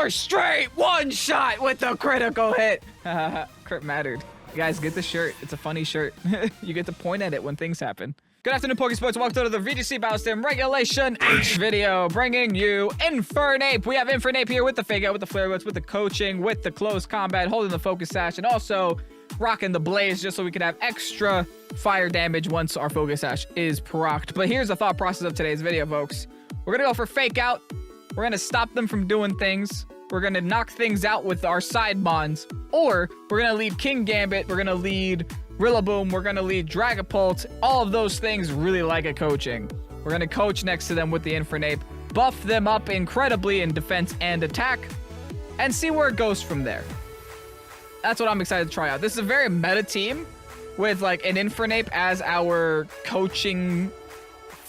4 straight one-shot with the critical hit. Crit mattered. Guys, get the shirt. It's a funny shirt. You get to point at it when things happen. Good afternoon, Pokesports. Welcome to the VGC Battle Sim Regulation H video, bringing you Infernape. We have Infernape here with the fake out, with the flare wits, with the coaching, with the close combat, holding the focus sash, and also rocking the blaze just so we can have extra fire damage once our focus sash is procced. But here's the thought process of today's video, folks. We're gonna go for fake out. We're gonna stop them from doing things. We're gonna knock things out with our side bonds, or we're gonna lead King Gambit. We're gonna lead Rillaboom. We're gonna lead Dragapult. All of those things really like a coaching. We're gonna coach next to them with the Infernape, buff them up incredibly in defense and attack, and see where it goes from there. That's what I'm excited to try out. This is a very meta team with like an Infernape as our coaching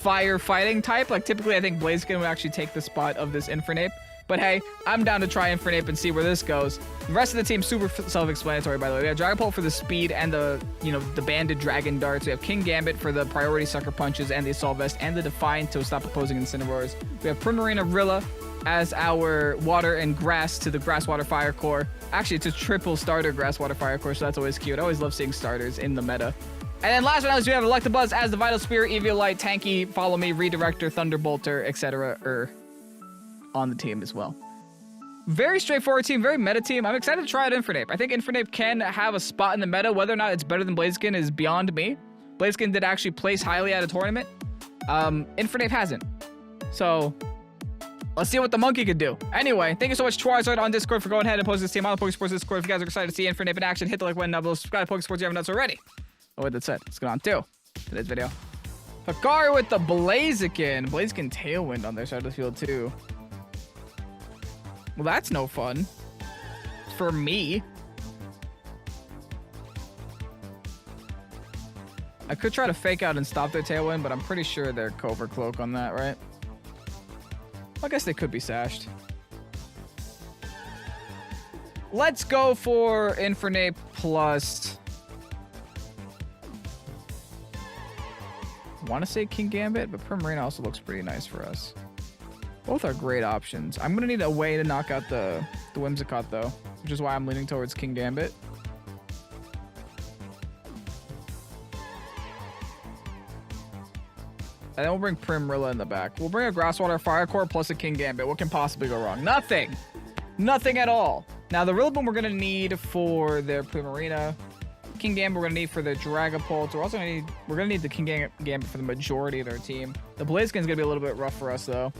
firefighting type. Like typically I think Blaziken would actually take the spot of this Infernape. But hey, I'm down to try Infernape and see where this goes. The rest of the team's super self-explanatory, by the way. We have Dragapult for the speed and the, the banded dragon darts. We have King Gambit for the priority sucker punches and the assault vest and the Defiant to stop opposing Incineroars. We have Primarina Rilla as our water and grass to the grass water fire core. Actually, it's a triple starter grass water fire core, so that's always cute. I always love seeing starters in the meta. And then last but not least, we have Electabuzz as the Vital Spear, Eviolite, Tanky, Follow Me, Redirector, Thunderbolter, etc. On the team as well. Very straightforward team, very meta team. I'm excited to try out Infernape. I think Infernape can have a spot in the meta. Whether or not it's better than Blaziken is beyond me. Blaziken did actually place highly at a tournament. Infernape hasn't. So let's see what the monkey could do. Anyway, thank you so much, Charizard on Discord, for going ahead and posting this team on the Pokesports Discord. If you guys are excited to see Infernape in action, hit the like button down below. Subscribe to Pokesports if you haven't done so already. Oh, with that said, let's get on to today's video. Hikari with the Blaziken. Blaziken Tailwind on their side of the field too. Well, that's no fun. For me. I could try to fake out and stop their Tailwind, but I'm pretty sure they're Covert Cloak on that, right? I guess they could be sashed. Let's go for Infernape plus... I want to say King Gambit, but Primarina also looks pretty nice for us. Both are great options. I'm going to need a way to knock out the Whimsicott, though, which is why I'm leaning towards King Gambit. And then we'll bring Primarilla in the back. We'll bring a Grasswater Fire Core plus a King Gambit. What can possibly go wrong? Nothing! Nothing at all. Now, the Rillaboom we're going to need for their Primarina. King Gambit we're going to need for the Dragapult. We're also going to need the King Gambit for the majority of their team. The Blaziken's going to be a little bit rough for us, though.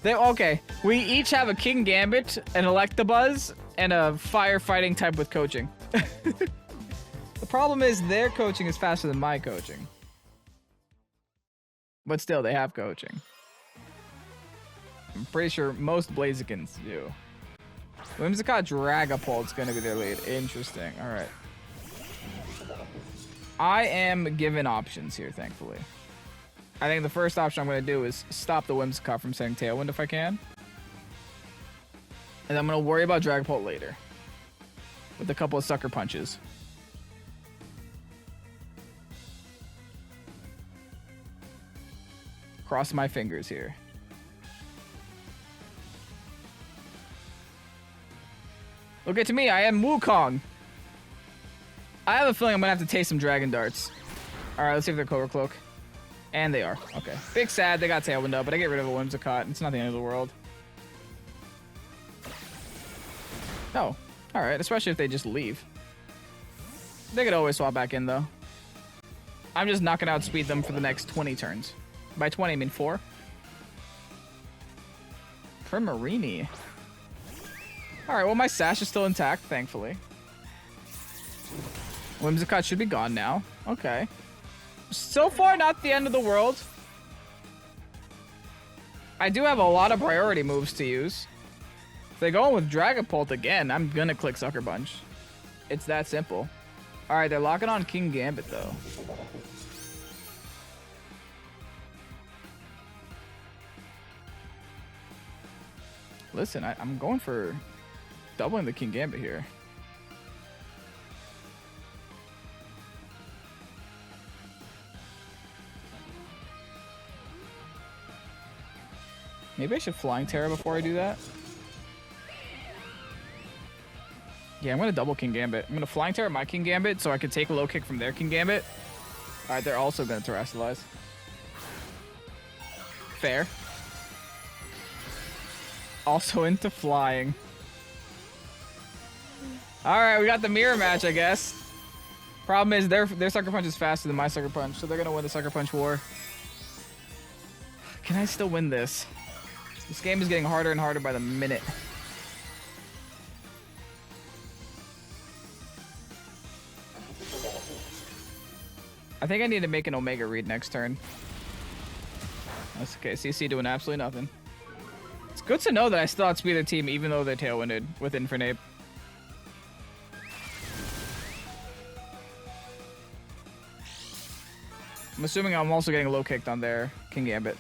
Okay, we each have a King Gambit, an Electabuzz, and a firefighting type with coaching. The problem is their coaching is faster than my coaching. But still, they have coaching. I'm pretty sure most Blazikens do. Whimsicott Dragapult's going to be their lead. Interesting. All right. I am given options here, thankfully. I think the first option I'm going to do is stop the Whimsicott from setting Tailwind if I can. And I'm going to worry about Dragapult later. With a couple of sucker punches. Cross my fingers here. Look at me, I am Wukong. I have a feeling I'm going to have to taste some Dragon Darts. Alright, let's see if they're Cobra Cloak. And they are. Okay. Big sad, they got Tailwind up, but I get rid of a Whimsicott. It's not the end of the world. Oh. Alright, especially if they just leave. They could always swap back in, though. I'm just not going to outspeed them for the next 20 turns. By 20, I mean 4. Primarini. Alright, well, my sash is still intact, thankfully. Whimsicott should be gone now. Okay. So far, not the end of the world. I do have a lot of priority moves to use. If they go in with Dragapult again, I'm gonna click Sucker Punch. It's that simple. Alright, they're locking on King Gambit, though. Listen, I'm going for doubling the King Gambit here. Maybe I should Flying Terror before I do that. Yeah, I'm gonna double King Gambit. I'm gonna Flying Terror my King Gambit so I can take a low kick from their King Gambit. Alright, they're also gonna Terrasilize. Fair. Also into flying. Alright, we got the mirror match, I guess. Problem is their Sucker Punch is faster than my Sucker Punch, so they're gonna win the Sucker Punch war. Can I still win this? This game is getting harder and harder by the minute. I think I need to make an Omega read next turn. That's okay. CC doing absolutely nothing. It's good to know that I still outspeed their team even though they're tailwinded with Infernape. I'm assuming I'm also getting low kicked on their King Gambit.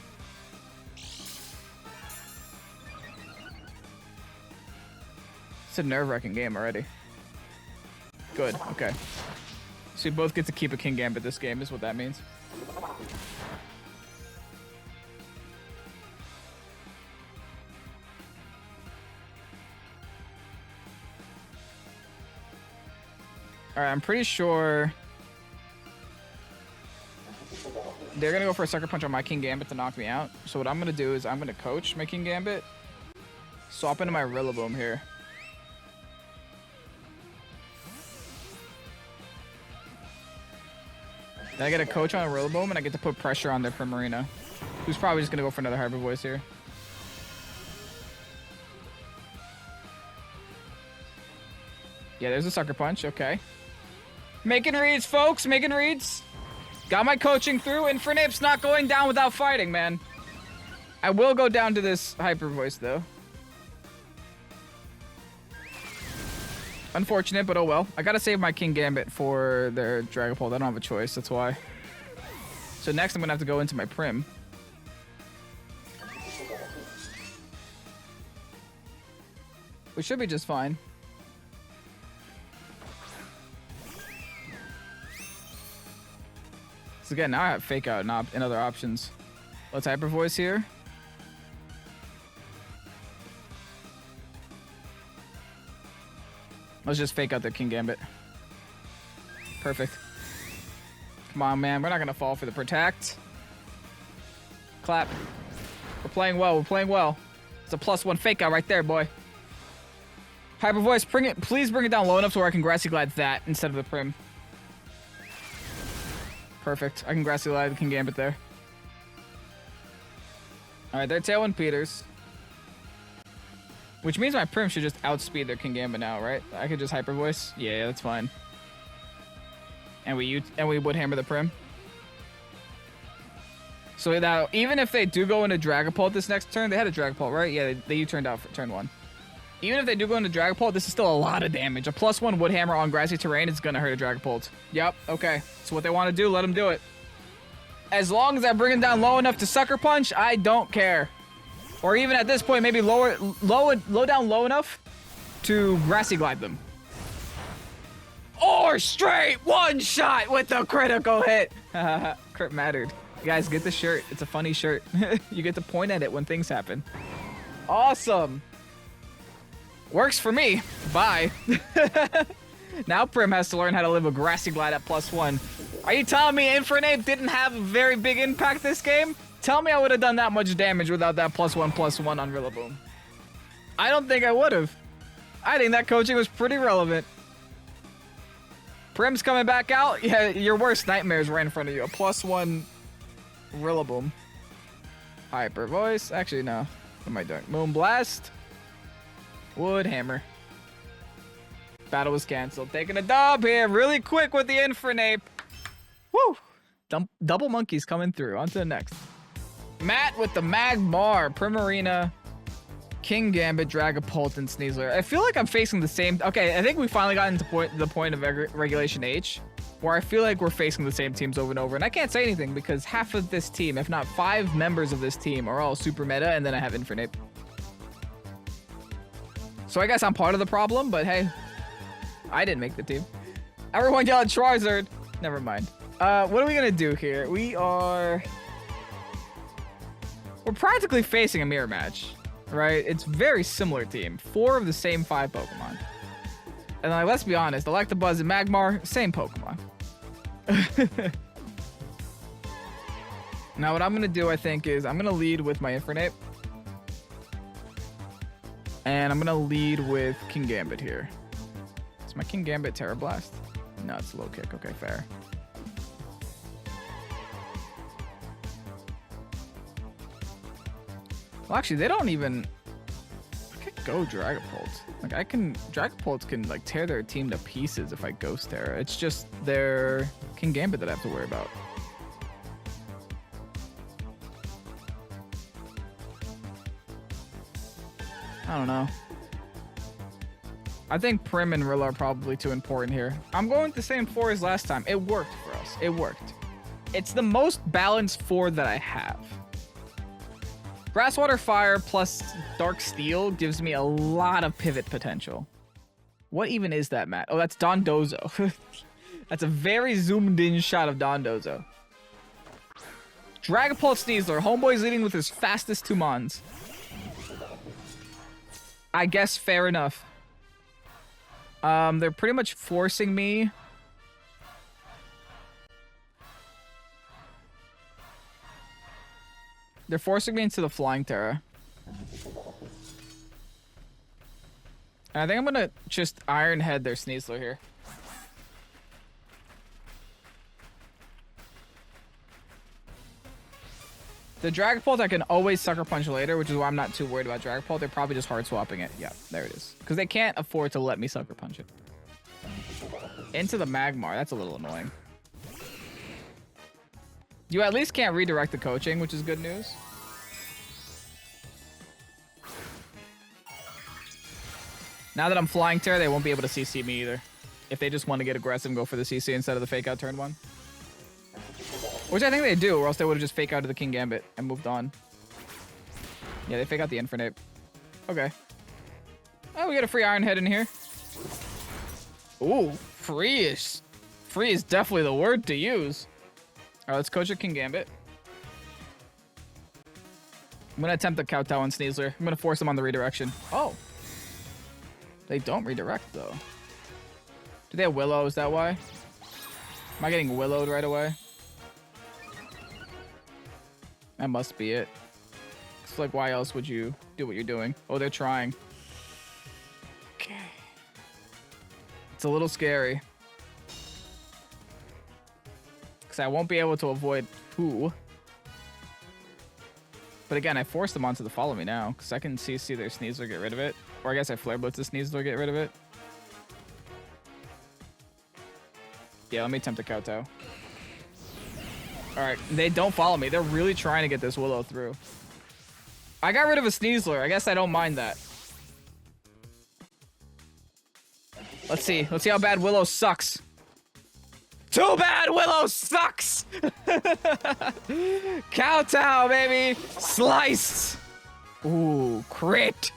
It's a nerve-wracking game already. Good, okay. So we both get to keep a King Gambit this game is what that means. Alright, I'm pretty sure they're gonna go for a Sucker Punch on my King Gambit to knock me out. So what I'm gonna do is I'm gonna coach my King Gambit, swap into my Rillaboom here. Then I get a coach on a Rillaboom and I get to put pressure on their Primarina, who's probably just gonna go for another Hyper Voice here. Yeah, there's a Sucker Punch, okay. Making reads, folks, making reads. Got my coaching through. Infernape's not going down without fighting, man. I will go down to this Hyper Voice, though. Unfortunate, but oh well. I gotta save my King Gambit for their Dragapult. I don't have a choice, that's why. So next I'm gonna have to go into my Prim. Which should be just fine. So again, now I have Fake Out and other options. Let's Hyper Voice here. Let's just Fake Out their King Gambit. Perfect. Come on, man. We're not going to fall for the Protect. Clap. We're playing well. We're playing well. It's a +1 Fake Out right there, boy. Hyper Voice, bring it. Please bring it down low enough to where I can Grassy Glide that instead of the Prim. Perfect. I can Grassy Glide the King Gambit there. Alright, they're Tailwind Peters. Which means my Prim should just outspeed their King Gambit now, right? I could just Hyper Voice. Yeah, that's fine. And we would hammer the Prim. So now, even if they do go into Dragapult this next turn, they had a Dragapult, right? Yeah, they U-turned out for turn 1. Even if they do go into Dragapult, this is still a lot of damage. A +1 Wood Hammer on grassy terrain is gonna hurt a Dragapult. Yep, okay. So what they want to do, let them do it. As long as I bring them down low enough to Sucker Punch, I don't care. Or even at this point, maybe low down low enough to Grassy Glide them. Or straight one shot with the critical hit. Crit mattered. You guys, get the shirt. It's a funny shirt. You get to point at it when things happen. Awesome. Works for me. Bye. Now Prim has to learn how to live a Grassy Glide at +1. Are you telling me Infernape didn't have a very big impact this game? Tell me I would have done that much damage without that +1/+1 on Rillaboom. I don't think I would have. I think that coaching was pretty relevant. Prim's coming back out. Yeah, your worst nightmares right in front of you. A +1 Rillaboom. Hyper Voice. Actually, no. What am I doing? Moonblast. Wood Hammer. Battle was canceled. Taking a dub here really quick with the Infernape. Woo! Double monkeys coming through. On to the next. Matt with the Magmar, Primarina, King Gambit, Dragapult, and Sneasler. I feel like I'm facing the same... Okay, I think we finally got into the point of Regulation H, where I feel like we're facing the same teams over and over. And I can't say anything because half of this team, if not 5 members of this team, are all super meta, and then I have Infernape. So I guess I'm part of the problem, but hey, I didn't make the team. Everyone yell at Charizard. Never mind. What are we gonna do here? We're practically facing a mirror match, right? It's very similar team. 4 of the same 5 Pokemon. And like, let's be honest, Electabuzz and Magmar, same Pokemon. Now what I'm gonna do, I think, is I'm gonna lead with my Infernape. And I'm gonna lead with King Gambit here. Is my King Gambit Terra Blast? No, it's a low kick. Okay, fair. Well, actually, they don't even... I could go Dragapult. Like, Dragapults can, like, tear their team to pieces if I Ghost Terra. It's just their King Gambit that I have to worry about. I don't know. I think Prim and Rill are probably too important here. I'm going with the same 4 as last time. It worked for us. It worked. It's the most balanced 4 that I have. Grass, Water, Fire plus Dark Steel gives me a lot of pivot potential. What even is that, Matt? Oh, that's Dondozo. That's a very zoomed in shot of Dondozo. Dragapult Sneasler. Homeboy's leading with his fastest 2 Mons. I guess fair enough. They're pretty much forcing me. They're forcing me into the Flying Terra. And I think I'm gonna just Iron Head their Sneasler here. The Dragapult I can always Sucker Punch later, which is why I'm not too worried about Dragapult. They're probably just hard swapping it. Yeah, there it is. Because they can't afford to let me Sucker Punch it. Into the Magmar. That's a little annoying. You at least can't redirect the coaching, which is good news. Now that I'm Flying Terra, they won't be able to CC me either. If they just want to get aggressive and go for the CC instead of the Fake Out turn 1. Which I think they do, or else they would have just Fake Out to the King Gambit and moved on. Yeah, they Fake Out the Infernape. Okay. Oh, we got a free Iron Head in here. Ooh, free is definitely the word to use. Alright, let's coach a King Gambit. I'm gonna attempt the Kowtow on Sneasler. I'm gonna force him on the redirection. Oh. They don't redirect, though. Do they have Willow? Is that why? Am I getting Willowed right away? That must be it. It's like, why else would you do what you're doing? Oh, they're trying. Okay. It's a little scary. Because I won't be able to avoid who. But again, I forced them onto the Follow Me now. Because I can CC their Sneasler, get rid of it. Or I guess I Flare Blitz the Sneasler, get rid of it. Yeah, let me attempt a Kowtow. Alright, they don't follow me. They're really trying to get this Willow through. I got rid of a Sneasler. I guess I don't mind that. Let's see. Let's see how bad Willow sucks. Too bad Willow sucks! Kowtow, baby! Sliced! Ooh, crit!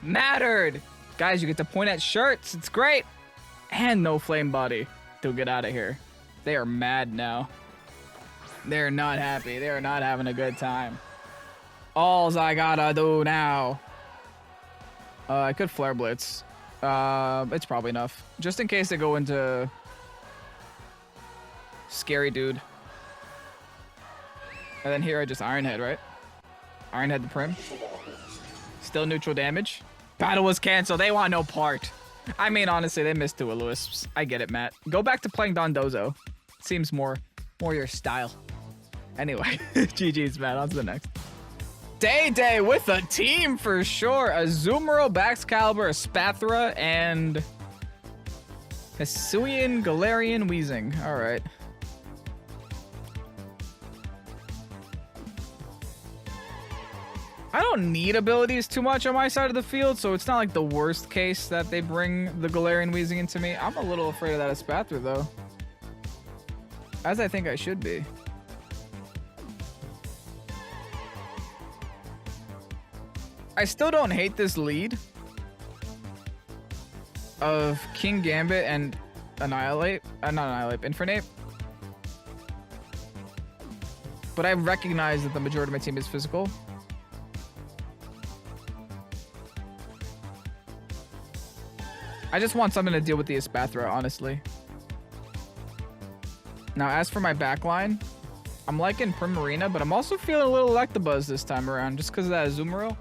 Mattered! Guys, you get to point at shirts. It's great! And no Flame Body. To get out of here. They are mad now. They're not happy. They're not having a good time. All's I gotta do now. I could Flare Blitz. It's probably enough. Just in case they go into... Scary Dude. And then here I just Iron Head, right? Iron Head the Prim. Still neutral damage. Battle was canceled. They want no part. I mean, honestly, they missed 2 Will-O-Wisps. I get it, Matt. Go back to playing Dondozo. Seems more your style. Anyway, GG's, Matt. On to the next. Day with a team for sure. A Azumarill, Baxcalibur, a Spathra, and Hisuian, Galarian, Weezing. All right. I don't need abilities too much on my side of the field, so it's not like the worst case that they bring the Galarian Weezing into me. I'm a little afraid of that Spathra, though. As I think I should be. I still don't hate this lead of King Gambit and Infernape. But I recognize that the majority of my team is physical. I just want something to deal with the Espathra, honestly. Now, as for my backline, I'm liking Primarina, but I'm also feeling a little Electabuzz this time around, just because of that Azumarill.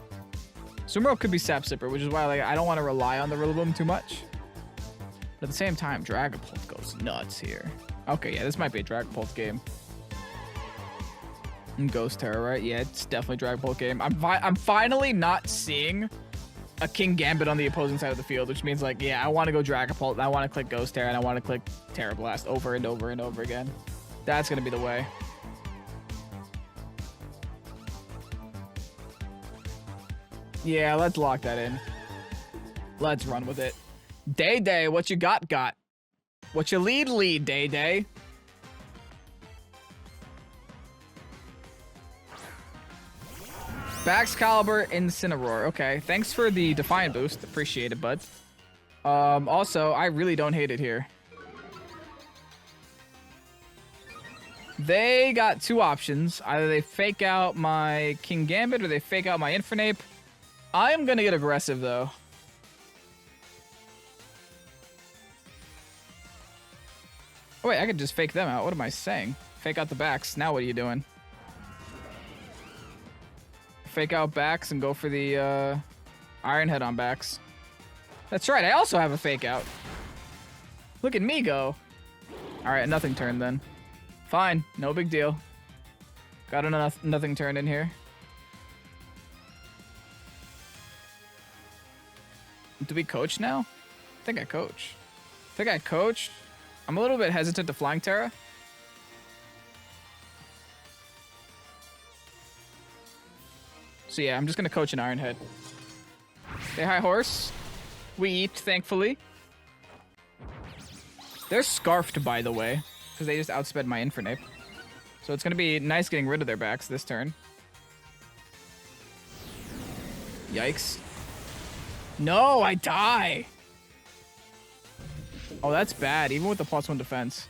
Azumarill could be Sap Sipper, which is why like I don't want to rely on the Rillaboom too much. But at the same time, Dragapult goes nuts here. Okay, yeah, this might be a Dragapult game. And Ghost Terra, right? Yeah, it's definitely Dragapult game. I'm finally not seeing a King Gambit on the opposing side of the field, which means like, yeah, I want to go Dragapult, and I want to click Ghost Terra, and I want to click Terra Blast over and over and over again. That's gonna be the way. Yeah, let's lock that in. Let's run with it. Day, what you got? What you lead, Day. Baxcalibur, Incineroar. Okay, thanks for the Defiant boost. Appreciate it, bud. Also, I really don't hate it here. They got two options. Either they fake out my King Gambit or they fake out my Infernape. I am gonna get aggressive, though. Oh, wait, I could just fake them out. What am I saying? Fake out the backs. Now what are you doing? Fake out backs and go for the Iron Head on backs. That's right, I also have a fake out. Look at me go. Alright, nothing turn then. Fine, no big deal. Got a nothing turn in here. Do we coach now? I think I coach. I'm a little bit hesitant to Flying Terra. So yeah, I'm just gonna coach an Iron Head. Say hi, horse. We eat, thankfully. They're scarfed, by the way, because they just outsped my Infernape. So it's gonna be nice getting rid of their backs this turn. Yikes. No, I die! Oh, that's bad, even with the +1 defense.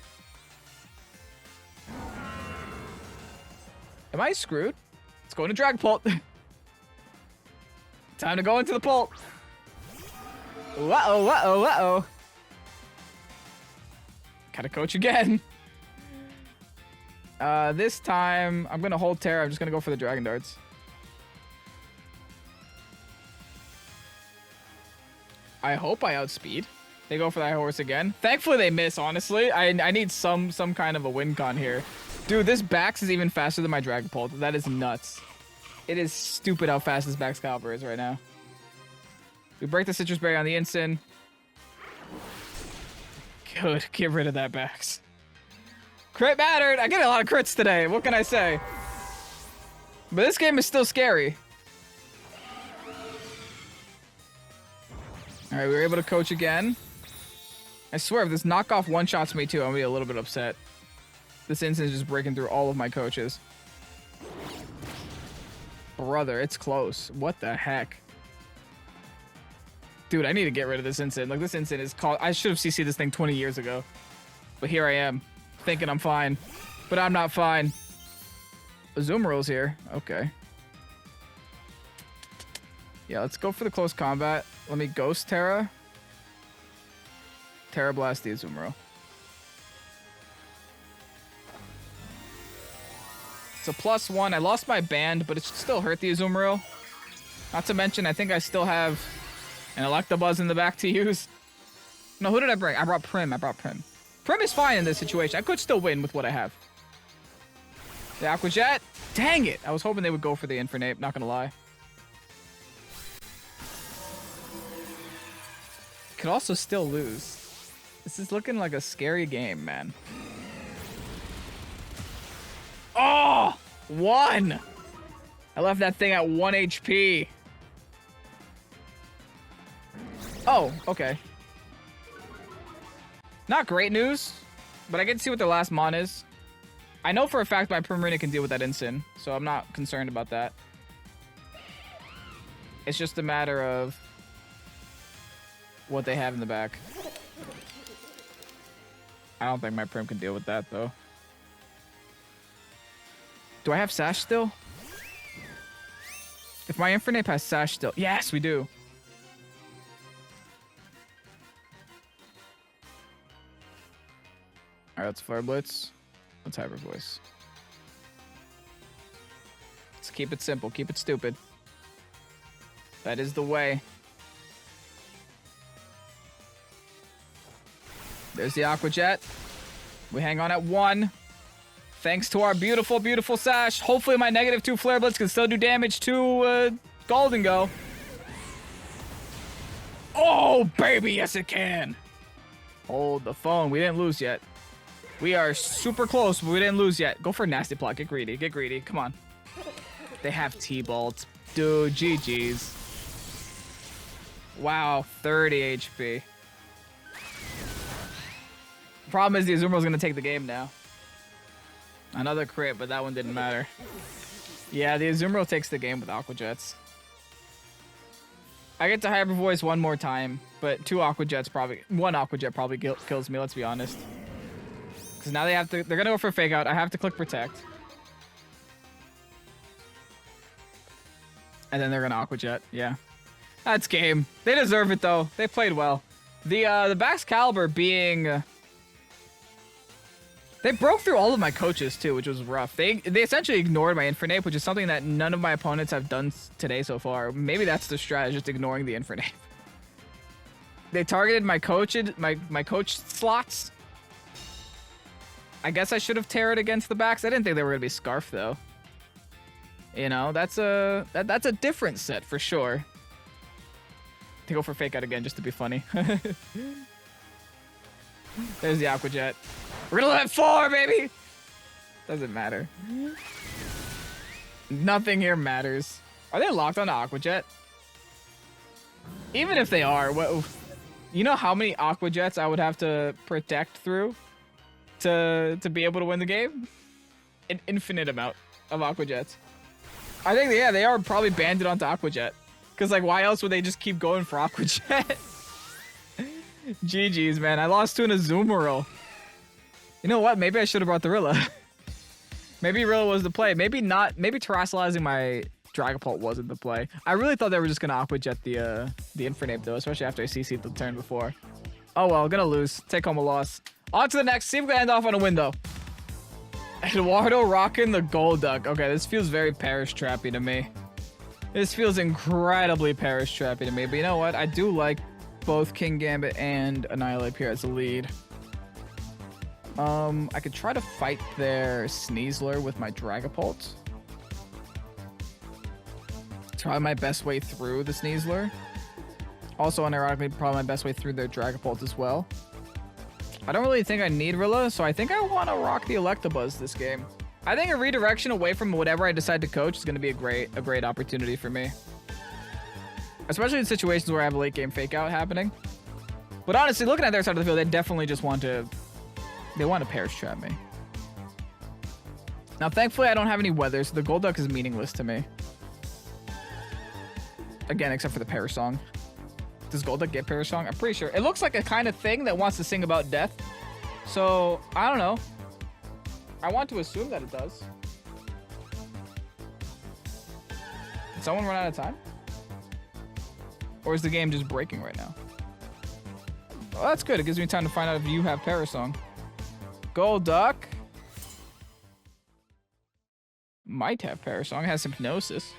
Am I screwed? Let's go into Dragapult. Time to go into the Pult. Uh-oh. Gotta coach again. This time, I'm gonna hold Terra. I'm just gonna go for the Dragon Darts. I hope I outspeed. They go for that horse again. Thankfully, they miss, honestly. I need some kind of a win con here. Dude, this Bax is even faster than my Dragapult. That is nuts. It is stupid how fast this Baxcalibur is right now. We break the Citrus Berry on the Incin. Good. Get rid of that Bax. Crit mattered. I get a lot of crits today. What can I say? But this game is still scary. Alright, we were able to coach again. I swear, if this knockoff one-shots me too, I'm gonna be a little bit upset. This Incin is just breaking through all of my coaches. Brother, it's close. What the heck? Dude, I need to get rid of this Incin. Like, this Incin is called... I should have CC'd this thing 20 years ago. But here I am, thinking I'm fine. But I'm not fine. Azumarill's here. Okay. Yeah, let's go for the close combat. Let me Ghost Terra. Terra Blast the Azumarill. It's a +1. I lost my band, but it should still hurt the Azumarill. Not to mention, I think I still have an Electabuzz in the back to use. No, who did I bring? I brought Prim. Prim is fine in this situation. I could still win with what I have. The Aqua Jet. Dang it! I was hoping they would go for the Infernape, not gonna lie. Could also still lose. This is looking like a scary game, man. Oh! 1! I left that thing at 1 HP. Oh, okay. Not great news, but I get to see what their last mon is. I know for a fact my Primarina can deal with that Incin, so I'm not concerned about that. It's just a matter of what they have in the back. I don't think my Prim can deal with that, though. Do I have Sash still? If my Infernape has Sash still... Yes, we do. Alright, let's Flare Blitz. Let's Hyper Voice. Let's keep it simple. Keep it stupid. That is the way. There's the Aqua Jet. We hang on at 1. Thanks to our beautiful, beautiful Sash. Hopefully my -2 Flare Blitz can still do damage to Golden Go. Oh, baby, yes it can. Hold the phone. We didn't lose yet. We are super close, but we didn't lose yet. Go for a nasty plot. Get greedy. Get greedy. Come on. They have T-Bolts. Dude, GG's. Wow, 30 HP. Problem is the Azumarill's gonna take the game now. Another crit, but that one didn't matter. Yeah, the Azumarill takes the game with Aqua Jets. I get to Hyper Voice one more time, but 2 Aqua Jets probably... 1 Aqua Jet probably kills me, let's be honest. Because now they have to... They're gonna go for Fake Out. I have to click Protect. And then they're gonna Aqua Jet. Yeah. That's game. They deserve it, though. They played well. The Baxcalibur being... They broke through all of my coaches, too, which was rough. They essentially ignored my Infernape, which is something that none of my opponents have done today so far. Maybe that's the strat, just ignoring the Infernape. They targeted my coach slots. I guess I should have Terrored against the backs. I didn't think they were going to be Scarf, though. You know, that's a different set for sure. To go for Fake Out again, just to be funny. There's the Aqua Jet. We're gonna let 4, baby! Doesn't matter. Nothing here matters. Are they locked on Aqua Jet? Even if they are, what? You know how many Aqua Jets I would have to protect through to be able to win the game? An infinite amount of Aqua Jets. I think, yeah, they are probably banded onto Aqua Jet. Because, like, why else would they just keep going for Aqua Jet? GG's, man. I lost to an Azumarill. You know what? Maybe I should have brought the Rilla. Maybe Rilla was the play. Maybe not. Maybe terrestrializing my Dragapult wasn't the play. I really thought they were just going to Aqua Jet the Infernape, though, especially after I CC'd the turn before. Oh, well. Gonna lose. Take home a loss. On to the next. See if we can end off on a win, though. Eduardo rocking the Golduck. Okay, this feels very Parish Trappy to me. This feels incredibly Parish Trappy to me. But you know what? I do like both King Gambit and Annihilate here as a lead. I could try to fight their Sneasler with my Dragapult. Try my best way through the Sneasler. Also, unironically, probably my best way through their Dragapult as well. I don't really think I need Rilla, so I think I want to rock the Electabuzz this game. I think a redirection away from whatever I decide to coach is going to be a great opportunity for me. Especially in situations where I have a late game Fake Out happening. But honestly, looking at their side of the field, they definitely just want to... They want to Parish Trap me. Now, thankfully, I don't have any weather, so the Golduck is meaningless to me. Again, except for the Parish Song. Does Golduck get Parish Song? I'm pretty sure. It looks like a kind of thing that wants to sing about death. So, I don't know. I want to assume that it does. Did someone run out of time? Or is the game just breaking right now? Well, that's good. It gives me time to find out if you have Parish Song. Golduck might have Parish Song. It has Hypnosis.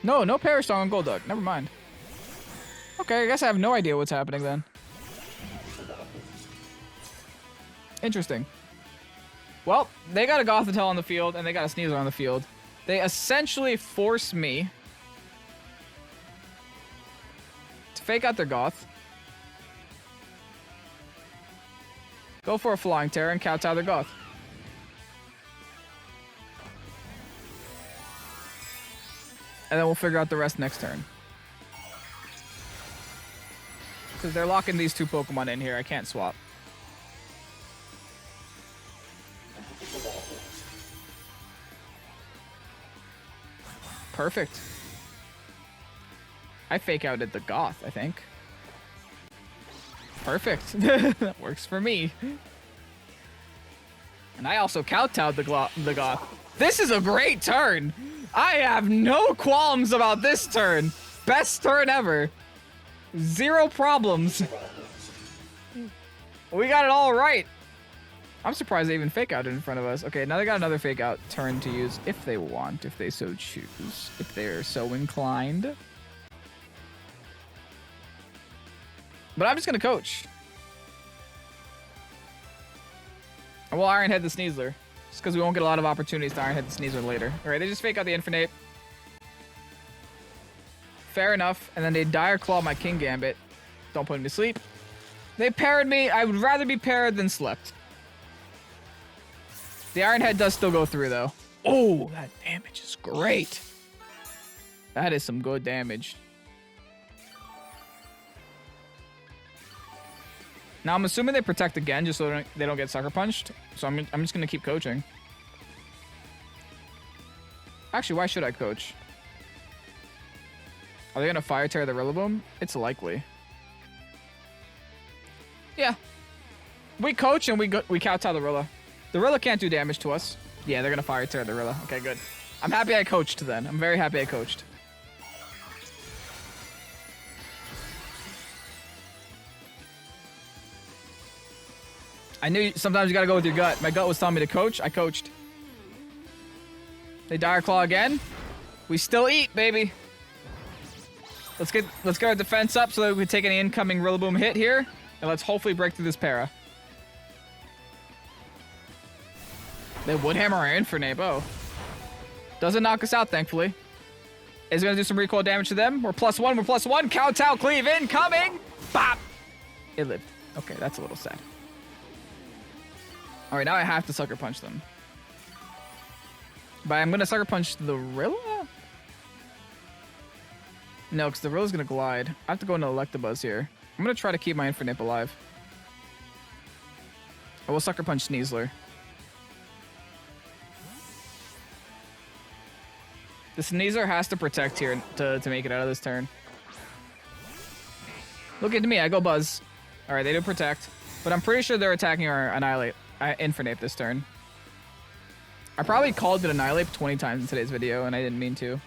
No Parish Song on Golduck. Never mind. Okay, I guess I have no idea what's happening then. Interesting. Well, they got a Gothitelle on the field, and they got a Sneasler on the field. They essentially force me to Fake Out their Goth. Go for a Flying Terror and kowtow their Goth. And then we'll figure out the rest next turn. Because they're locking these 2 Pokemon in here. I can't swap. Perfect. I Fake Outed the Goth, I think. Perfect. That works for me. And I also kowtowed the Goth. This is a great turn. I have no qualms about this turn. Best turn ever. 0 problems. We got it all right. I'm surprised they even fake out in front of us. Okay, now they got another fake out turn to use if they want, if they so choose, if they're so inclined. But I'm just gonna coach. And we'll Iron Head the Sneasler. Just because we won't get a lot of opportunities to Iron Head the Sneasler later. Alright, they just fake out the Infernape. Fair enough. And then they Dire Claw my King Gambit. Don't put him to sleep. They parried me. I would rather be parried than slept. The Iron Head does still go through, though. Oh, that damage is great. That is some good damage. Now, I'm assuming they protect again just so they don't get sucker punched. So I'm just going to keep coaching. Actually, why should I coach? Are they going to Fire Tear the Rillaboom? It's likely. Yeah. We coach and we kowtow the Rilla. The Rilla can't do damage to us. Yeah, they're going to Fire Tear the Rilla. Okay, good. I'm happy I coached then. I'm very happy I coached. I knew sometimes you gotta go with your gut. My gut was telling me to coach. I coached. They Dire Claw again. We still eat, baby. Let's get our defense up so that we can take any incoming Rillaboom hit here. And let's hopefully break through this para. They would hammer our Infernape. Oh. Doesn't knock us out, thankfully. Is it gonna do some recoil damage to them? We're +1, we're +1. Kowtow cleave incoming. Bop. It lived. Okay, that's a little sad. Alright, now I have to Sucker Punch them. But I'm going to Sucker Punch the Rilla? No, because the Rilla's going to glide. I have to go into Electabuzz here. I'm going to try to keep my Infernape alive. I will Sucker Punch Sneasler. The Sneasler has to protect here to make it out of this turn. Look at me, I go Buzz. Alright, they do protect. But I'm pretty sure they're attacking our Annihilate. Infernape this turn. I probably called it Annihilate 20 times in today's video, and I didn't mean to.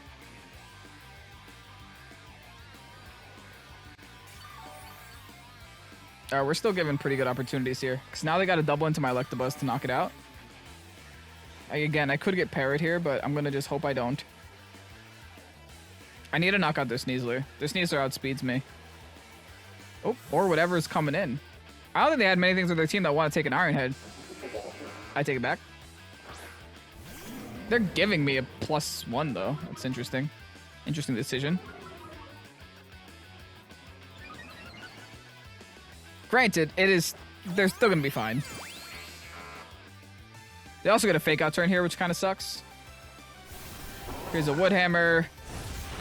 We're still given pretty good opportunities here. Because now they got to double into my Electabuzz to knock it out. Again, I could get parried here, but I'm going to just hope I don't. I need to knock out their Sneasler. Their Sneasler outspeeds me. Oh, or whatever is coming in. I don't think they had many things with their team that want to take an Iron Head. I take it back. They're giving me a +1, though. That's interesting. Interesting decision. Granted, they're still going to be fine. They also get a fake out turn here, which kind of sucks. Here's a Wood Hammer.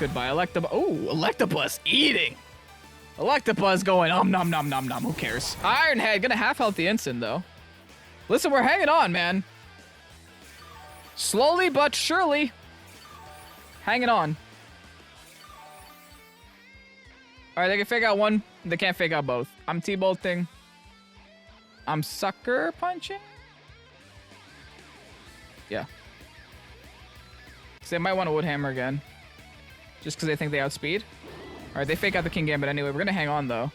Goodbye, Electabuzz. Oh, Electabuzz eating. Electabuzz going nom nom nom nom. Who cares? Iron Head gonna half health the instant though. Listen, we're hanging on, man. Slowly but surely. Hanging on. Alright, they can fake out one. They can't fake out both. I'm T-bolting. I'm Sucker Punching. Yeah. So they might want to Wood Hammer again. Just because they think they outspeed. Alright, they fake out the King Gambit anyway. We're going to hang on, though.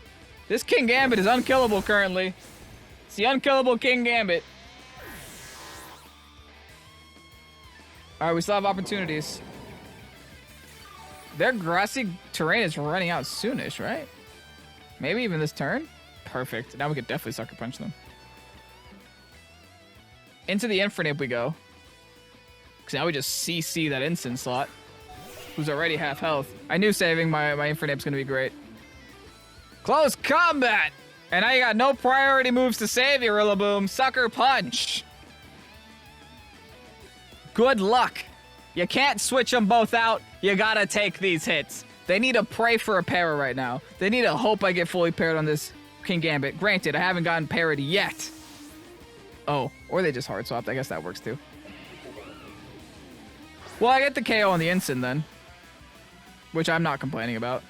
This King Gambit is unkillable currently. It's the unkillable King Gambit. Alright, we still have opportunities. Their grassy terrain is running out soonish, right? Maybe even this turn? Perfect. Now we could definitely Sucker Punch them. Into the Infernape we go. Because now we just CC that instant slot. Who's already half health. I knew saving my Infernape's going to be great. Close combat! And now you got no priority moves to save you, Rillaboom. Sucker Punch. Good luck. You can't switch them both out. You gotta take these hits. They need to pray for a para right now. They need to hope I get fully paired on this King Gambit. Granted, I haven't gotten parried yet. Oh, or they just hard swapped. I guess that works too. Well, I get the KO on the instant then. Which I'm not complaining about.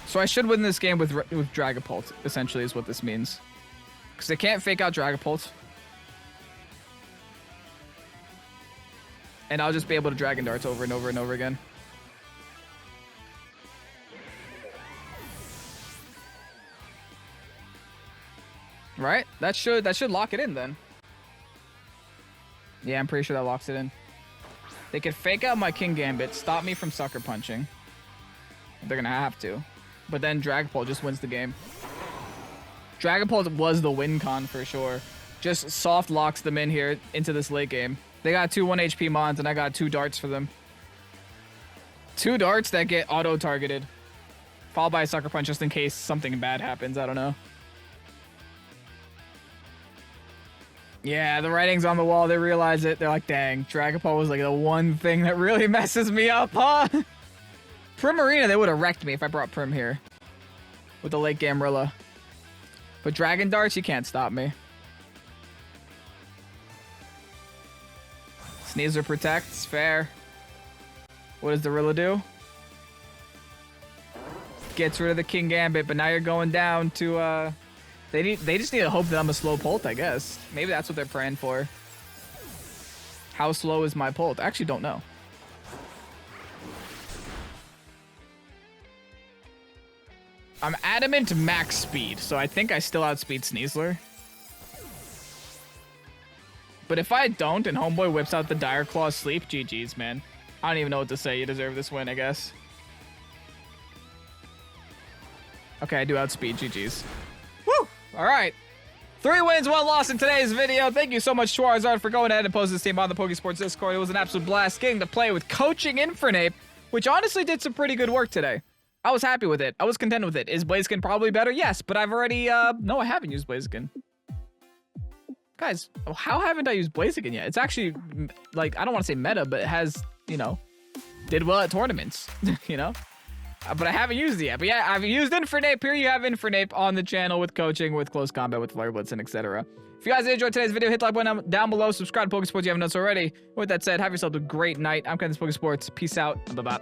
So I should win this game with Dragapult, essentially, is what this means. Because they can't fake out Dragapult. And I'll just be able to Dragon Darts over and over and over again. Right? That should lock it in then. Yeah, I'm pretty sure that locks it in. They could fake out my King Gambit, stop me from sucker punching. They're gonna have to. But then Dragapult just wins the game. Dragapult was the win con for sure. Just soft locks them in here into this late game. They got 2 1 HP mons and I got 2 darts for them. 2 darts that get auto-targeted. Followed by a sucker punch just in case something bad happens. I don't know. Yeah, the writing's on the wall. They realize it. They're like, dang, Dragapult was like the one thing that really messes me up, huh? Primarina, they would have wrecked me if I brought Prim here. With the late Gamrilla. But Dragon Darts, you can't stop me. Sneasler protects, fair. What does the Rilla do? Gets rid of the King Gambit, but now you're going down to, They just need to hope that I'm a slow Pult, I guess. Maybe that's what they're praying for. How slow is my Pult? I actually don't know. I'm adamant max speed, so I think I still outspeed Sneasler. But if I don't and Homeboy whips out the Dire Claw Sleep, GG's, man. I don't even know what to say. You deserve this win, I guess. Okay, I do outspeed. GG's. Woo! All right. 3 wins, 1 loss in today's video. Thank you so much, Charizard, for going ahead and posting this team on the Pokesports Discord. It was an absolute blast getting to play with coaching Infernape, which honestly did some pretty good work today. I was happy with it. I was content with it. Is Blaziken probably better? Yes, but I've already, no, I haven't used Blaziken. Guys, how haven't I used Blaziken yet? It's actually, like, I don't want to say meta, but it has, you know, did well at tournaments, you know? But I haven't used it yet. But yeah, I've used Infernape. Here you have Infernape on the channel with coaching, with close combat, with Flare Blitz, and etc. If you guys enjoyed today's video, hit the like button down below. Subscribe to Pokesports if you haven't done so already. With that said, have yourself a great night. I'm Pokesports. Peace out. Bye-bye.